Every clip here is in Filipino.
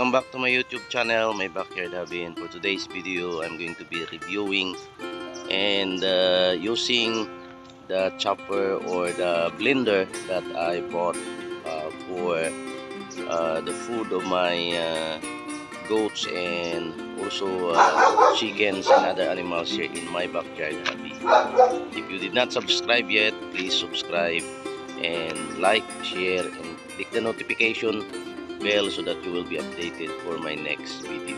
welcome back to my YouTube channel, My Backyard Hobby. And for today's video, I'm going to be reviewing and using the chopper or the blender that I bought for the food of my goats and also chickens and other animals here in My Backyard Hobby. If you did not subscribe yet, please subscribe and like, share, and click the notification bell so that you will be updated for my next video.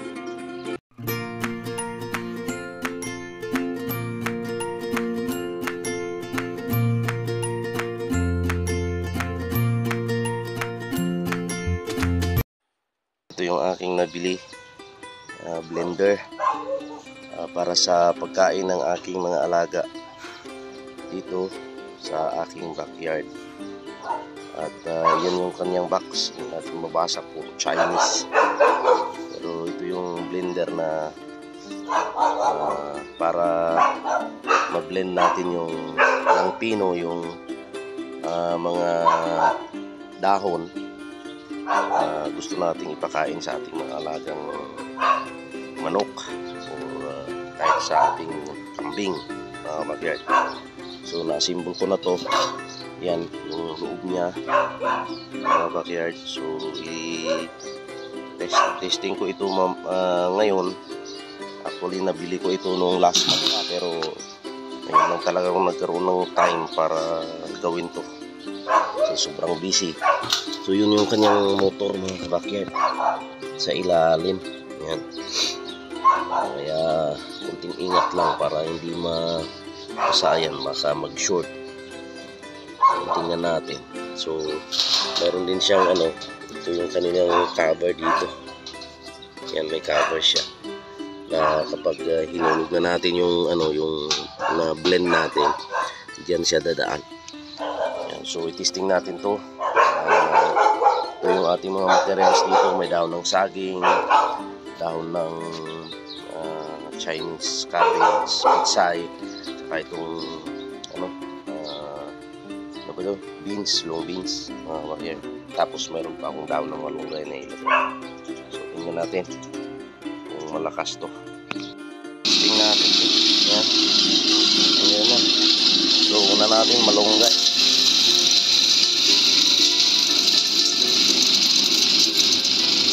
Ito yung aking nabili blender para sa pagkain ng aking mga alaga dito sa aking backyard. At yun yung kanyang box at mabasa po Chinese, pero ito yung blender na para ma-blend natin yung ng pino, yung mga dahon gusto nating ipakain sa ating mga alagang manok o kahit sa ating kambing mga backyard. So nasimbol ko na to. Yan yung loob niya mga backyard. So testing ko ito ngayon. Actually nabili ko ito nung last month pero ngayon lang talaga akong nagkaroon ng time para gawin to. So sobrang busy. So yun yung kanyang motor mga backyard sa ilalim. Yan. Kaya kunting ingat lang para hindi masayan, baka mag-short. Tingnan natin. So meron din siyang ito yung kanilang cover dito. Yan, may cover siya na kapag hinulog na natin yung yung na blend natin, diyan siya dadaan. Yan, so itesting natin to. Ito yung ating mga materials dito. May dahon ng saging, dahon ng Chinese cabbage, pitsay, saka itong beans, long beans, tapos meron pa akong dahon ng malunggay na ilagay. So tingnan natin kung malakas to. Tingnan natin. Yan. Ayan na. So una natin malunggay.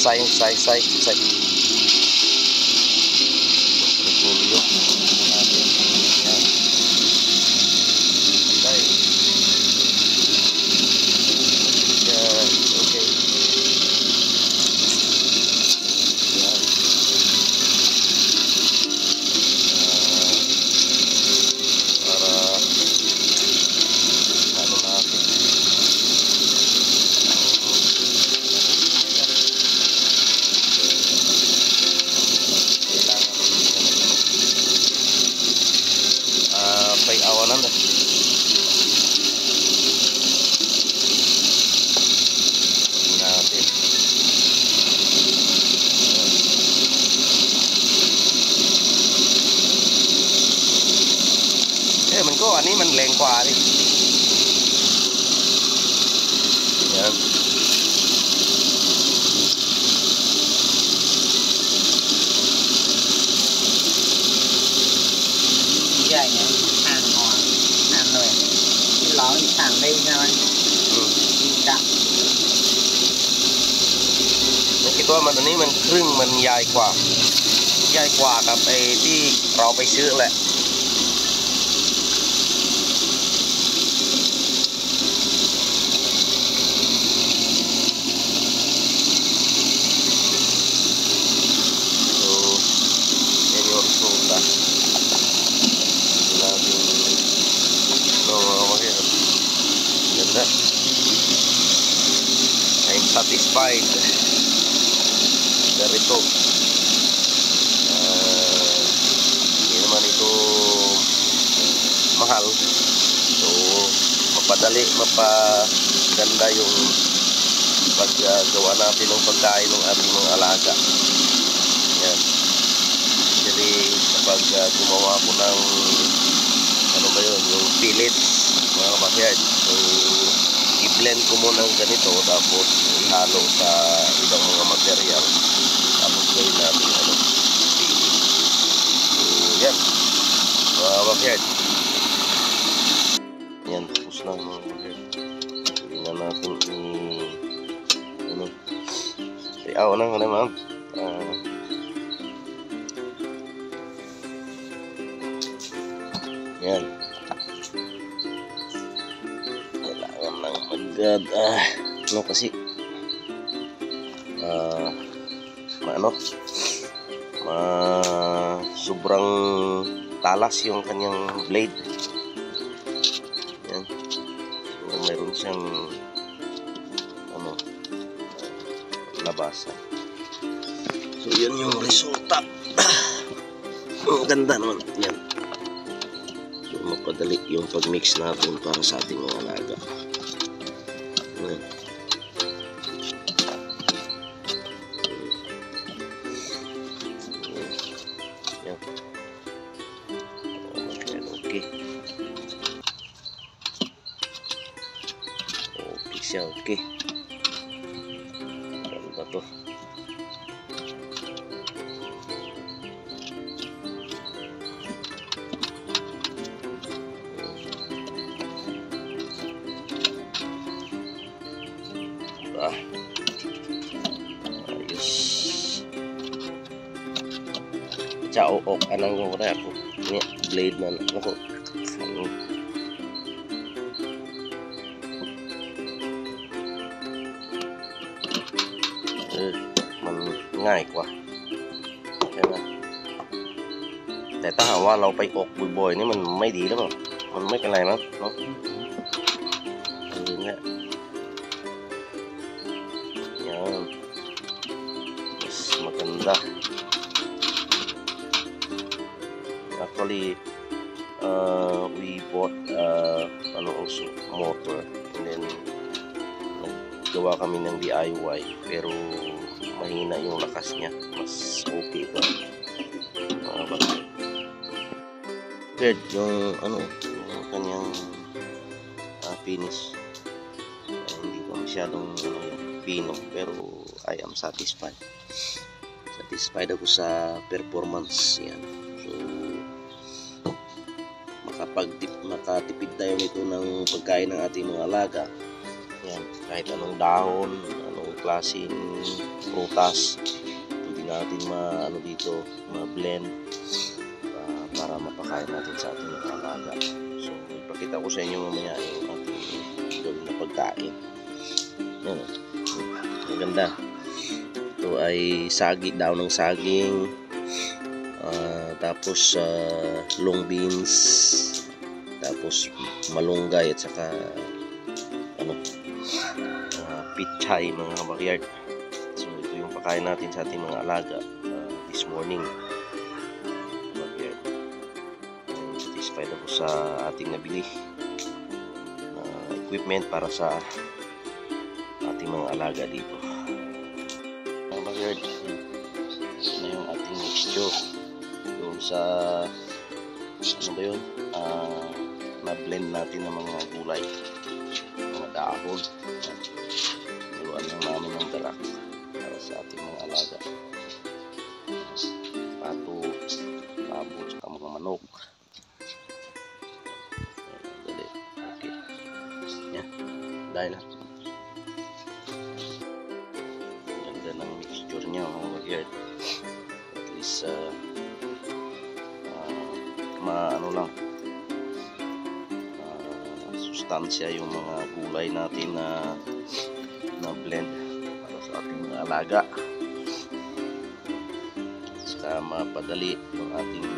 Say. Mình có anh ấy mình lèn qua đi. Dạ. Vậy nhỉ, hàng ngọt, hàng rồi, cái ló hàng đây thôi. Chậm. คิดว่ามันอันนี้มันครึ่งมันใหญ่กว่ากับไอ้ที่เราไปซื้อแหละI'm satisfied dari itu. Hindi naman ito mahal, so mapadali, mapaganda yung paggawa natin ng pagkain ng ating mga alaga. Yan. Jadi kapag gumawa ko ng yung pellets mga backyard, so i-blend ko muna ng ganito tapos ihalo sa ibang mga material Yan. Mga backyard. Yan, tapos na mga backyard. Tingnan natin ano. Aw na ma'am. Yan. Kailangan lang ano kasi sobrang talas yung kanyang blade. Yan. So mayroon siyang labasan. So yun yung resulta. Ang ganda naman. Yan. So mapadali yung pag-mix natin para sa ating mga alaga. Yan. Okay. Okay siya, okay. Ganda to. Ayos. Ciao, anang ko na ako. Ini blade man ako. Manง่ายกว่าใช่ไหมแต่ถ้าหากว่าเราไปอกบ่อยๆนี่มันไม่ดีหรือเปล่ามันไม่เป็นไรมั้งเนาะเนี่ยyan mas maganda. Actually we bought also motor and then naggawa kami ng DIY pero mahina yung lakas niya, mas okay ito mga bagay. Yung yung kanyang finish hindi pa masyadong pino pero I am satisfied ako sa performance yan. So makatipid tayo nito ng pagkain ng ating mga alaga yan, kahit anong dahon, anong klaseng prutas hindi natin dito ma-blend para mapakain natin sa ating mga alaga. So ipakita ko sa inyo mamaya yung ating gawin na pagkain. Yan, ang ganda. Ito ay daw ng saging, tapos long beans, tapos malunggay at saka pichay mga backyard. So ito yung pakain natin sa ating mga alaga this morning backyard. Satisfied ako sa ating nabili equipment para sa ating mga alaga dito mga backyard. Na yung ating mixture yung sa ba yun na-blend natin ng mga gulay, mga dahon. Luan lang namin ng darak para sa ating mga alaga, pato, labo, saka mga manok. Dali, okay yan, dahil na ganda ng mixture niya mga backyard. At least lang sustansya yung mga gulay natin na blend para sa ating mga alaga, saka mapadali yung ating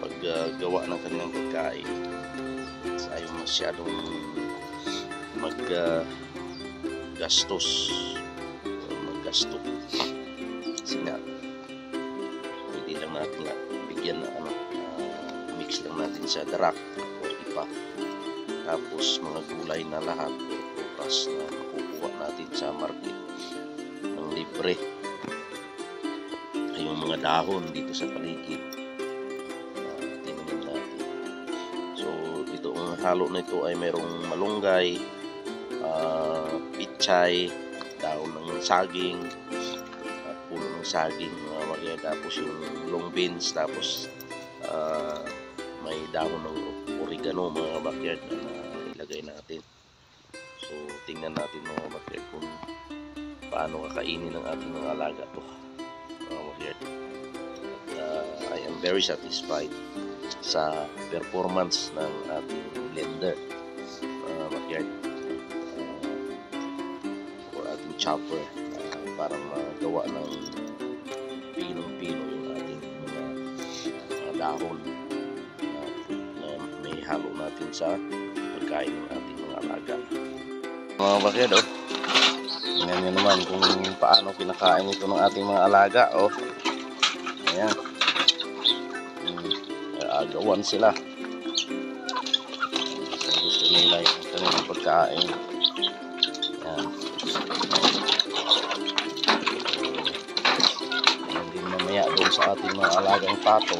paggawa ng kanilang pagkain sa ayaw masyadong maggasto kasi nga hindi lang natin bigyan na mix lang natin sa darak o ipa, tapos mga gulay na lahat o prutas na makukuha natin sa market ng libre, yung mga dahon dito sa paligid tingnan natin. So itong halo na ito ay mayroong malunggay, pichay, dahon ng saging at puno ng saging, mga backyard. Tapos yung long beans, tapos may dahon ng oregano mga backyard na ilagay natin. So tingnan natin mga backyard kung paano kakainin ng ating mga alaga to mga backyard. I am very satisfied sa performance ng ating blender mga backyard, or ating chopper para magawa ng pinong-pino yung ating mga dahon na may halo natin sa pagkain ng ating mga alaga mga backyard. Tingnan nyo naman kung paano kinakain ito ng ating mga alaga. Ayan, agawan sila. Gusto nila yung kanilang pagkain. Ayan. Ayan din mamaya doon sa ating mga alagang pato,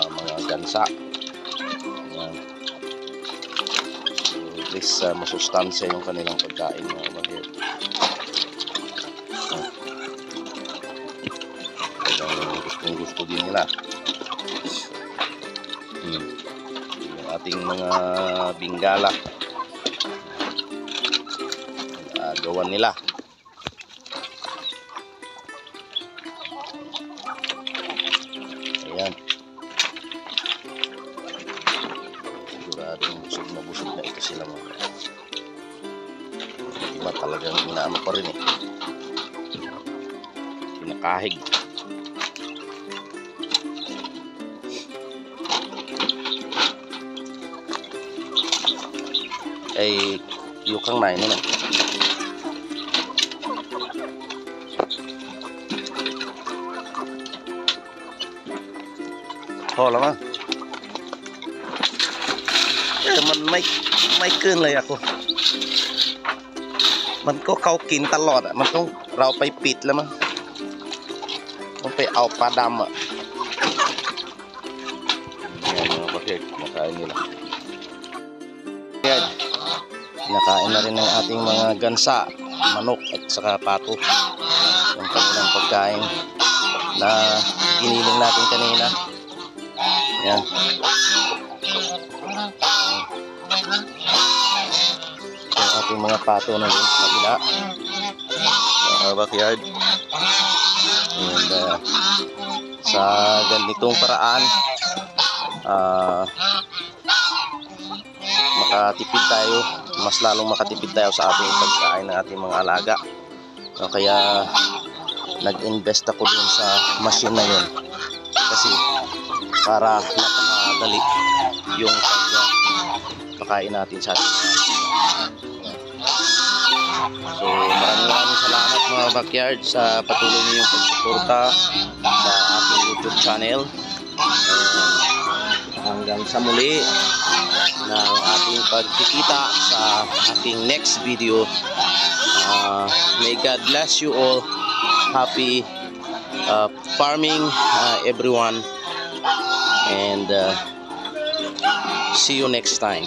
mga gansa. Ayan. So, at least masustansya yung kanilang pagkain mga bagay. Gusto din nila yung ating mga bingala, gawan nila. Ayan, siguradong busog na ito sila mga. Diba talagang inaano pa rin pinakahig. Ay yukang na ini na. Lama. Man mayขึ้นเลยako. Manก็เขากินตลอดมันต้องเราไปปิดแล้วมั้งต้องไปเอาปลาดำYan mga bakit, nakain nila. Yan. Nakain na rin ng ating mga gansa, manok at saka pato. Yung kanilang pagkain na giniling natin kanina. Yan. Yung ating mga pato na rin sa kabila. Backyard. And sa ganitong paraan, makatipid tayo, mas lalong makatipid tayo sa ating pagkain ng ating mga alaga. Kaya nag-invest ako dun sa machine na yun kasi para napakadali yung pagkain natin sa ating mga. So maraming salamat mga backyard sa patuloy niyong pagsuporta sa ating YouTube channel. Hanggang sa muli ng ating pagkikita sa ating next video. May God bless you all. Happy farming everyone, and see you next time.